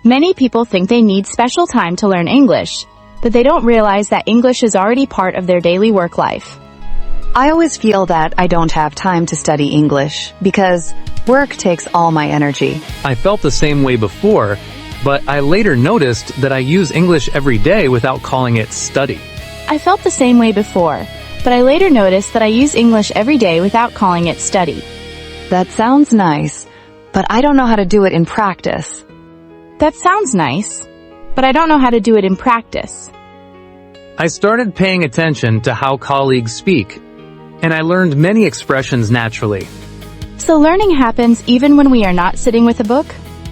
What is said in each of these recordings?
Many people think they need special time to learn English, but they don't realize that English is already part of their daily work life. I always feel that I don't have time to study English because work takes all my energy. I felt the same way before, but I later noticed that I use English every day without calling it study. I felt the same way before, but I later noticed that I use English every day without calling it study. That sounds nice, but I don't know how to do it in practice. That sounds nice, but I don't know how to do it in practice. I started paying attention to how colleagues speak, and I learned many expressions naturally. So learning happens even when we are not sitting with a book?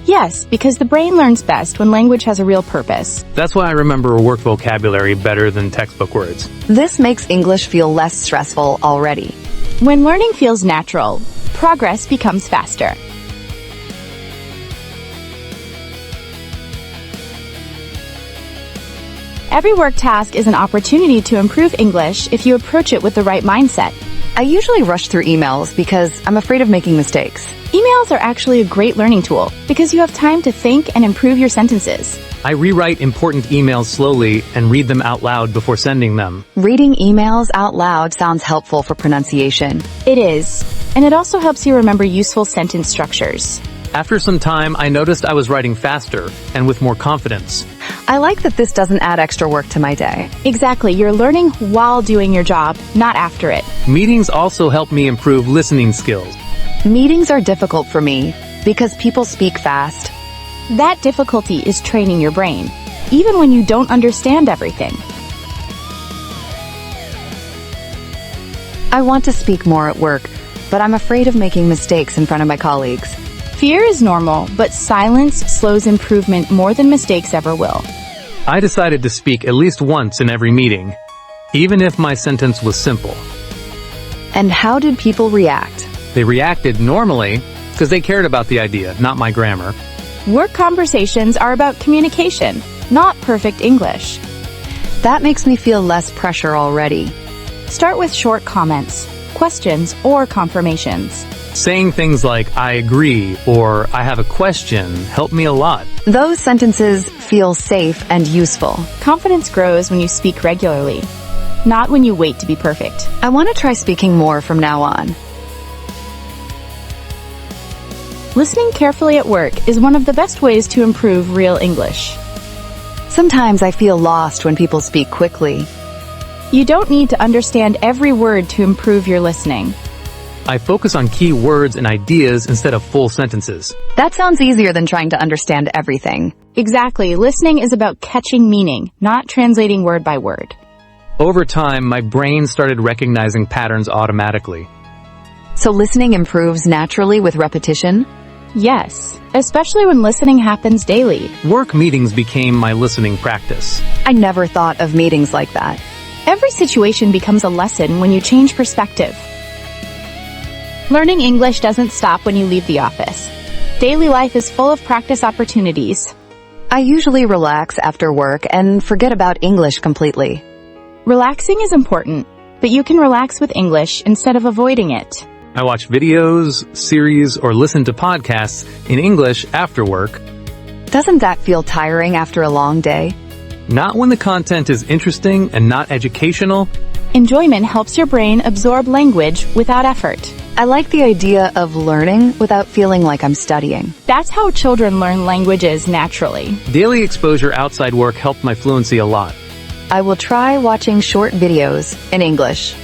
Yes, because the brain learns best when language has a real purpose. That's why I remember work vocabulary better than textbook words. This makes English feel less stressful already. When learning feels natural, progress becomes faster. Every work task is an opportunity to improve English if you approach it with the right mindset. I usually rush through emails because I'm afraid of making mistakes. Emails are actually a great learning tool because you have time to think and improve your sentences. I rewrite important emails slowly and read them out loud before sending them. Reading emails out loud sounds helpful for pronunciation. It is, and it also helps you remember useful sentence structures. After some time, I noticed I was writing faster and with more confidence. I like that this doesn't add extra work to my day. Exactly, you're learning while doing your job, not after it. Meetings also help me improve listening skills. Meetings are difficult for me because people speak fast. That difficulty is training your brain, even when you don't understand everything. I want to speak more at work, but I'm afraid of making mistakes in front of my colleagues. Fear is normal, but silence slows improvement more than mistakes ever will. I decided to speak at least once in every meeting, even if my sentence was simple. And how did people react? They reacted normally because they cared about the idea, not my grammar. Work conversations are about communication, not perfect English. That makes me feel less pressure already. Start with short comments, questions, or confirmations. Saying things like, I agree, or I have a question, help me a lot. Those sentences feel safe and useful. Confidence grows when you speak regularly, not when you wait to be perfect. I want to try speaking more from now on. Listening carefully at work is one of the best ways to improve real English. Sometimes I feel lost when people speak quickly. You don't need to understand every word to improve your listening. I focus on key words and ideas instead of full sentences. That sounds easier than trying to understand everything. Exactly. Listening is about catching meaning, not translating word by word. Over time, my brain started recognizing patterns automatically. So listening improves naturally with repetition? Yes, especially when listening happens daily. Work meetings became my listening practice. I never thought of meetings like that. Every situation becomes a lesson when you change perspective. Learning English doesn't stop when you leave the office. Daily life is full of practice opportunities. I usually relax after work and forget about English completely. Relaxing is important, but you can relax with English instead of avoiding it. I watch videos, series, or listen to podcasts in English after work. Doesn't that feel tiring after a long day? Not when the content is interesting and not educational. Enjoyment helps your brain absorb language without effort. I like the idea of learning without feeling like I'm studying. That's how children learn languages naturally. Daily exposure outside work helped my fluency a lot. I will try watching short videos in English.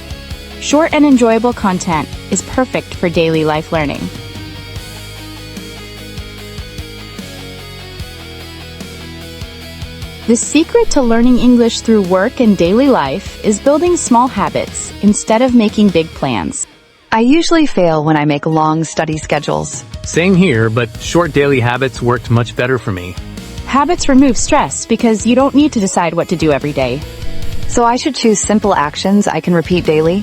Short and enjoyable content is perfect for daily life learning. The secret to learning English through work and daily life is building small habits instead of making big plans. I usually fail when I make long study schedules. Same here, but short daily habits worked much better for me. Habits remove stress because you don't need to decide what to do every day. So I should choose simple actions I can repeat daily?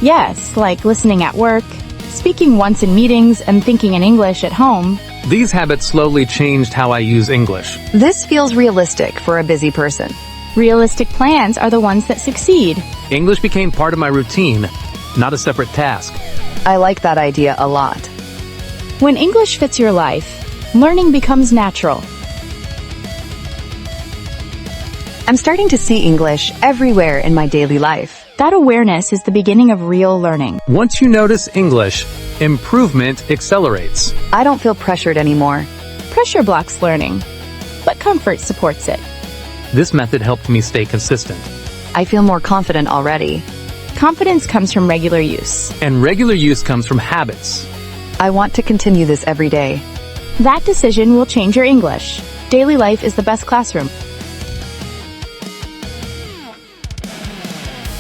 Yes, like listening at work, speaking once in meetings, and thinking in English at home. These habits slowly changed how I use English. This feels realistic for a busy person. Realistic plans are the ones that succeed. English became part of my routine, not a separate task. I like that idea a lot. When English fits your life, learning becomes natural. I'm starting to see English everywhere in my daily life. That awareness is the beginning of real learning. Once you notice English, improvement accelerates. I don't feel pressured anymore. Pressure blocks learning, but comfort supports it. This method helped me stay consistent. I feel more confident already. Confidence comes from regular use. And regular use comes from habits. I want to continue this every day. That decision will change your English. Daily life is the best classroom.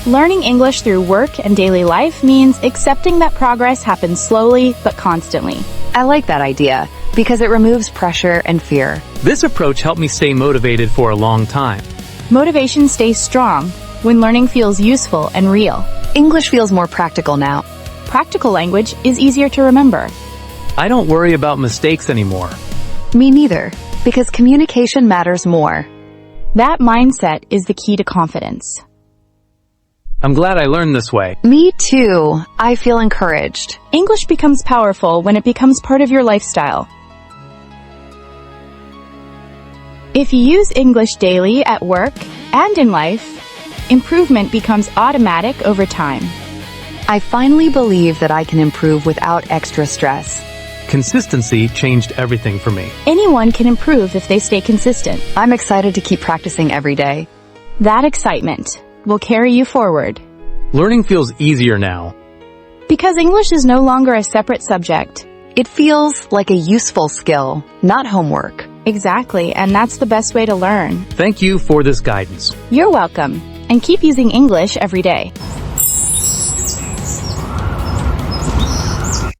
Learning English through work and daily life means accepting that progress happens slowly but constantly. I like that idea because it removes pressure and fear. This approach helped me stay motivated for a long time. Motivation stays strong when learning feels useful and real. English feels more practical now. Practical language is easier to remember. I don't worry about mistakes anymore. Me neither, because communication matters more. That mindset is the key to confidence. I'm glad I learned this way. Me too. I feel encouraged. English becomes powerful when it becomes part of your lifestyle. If you use English daily at work and in life, improvement becomes automatic over time. I finally believe that I can improve without extra stress. Consistency changed everything for me. Anyone can improve if they stay consistent. I'm excited to keep practicing every day. That excitement will carry you forward. Learning feels easier now. Because English is no longer a separate subject. It feels like a useful skill, not homework. Exactly, and that's the best way to learn. Thank you for this guidance. You're welcome, and keep using English every day.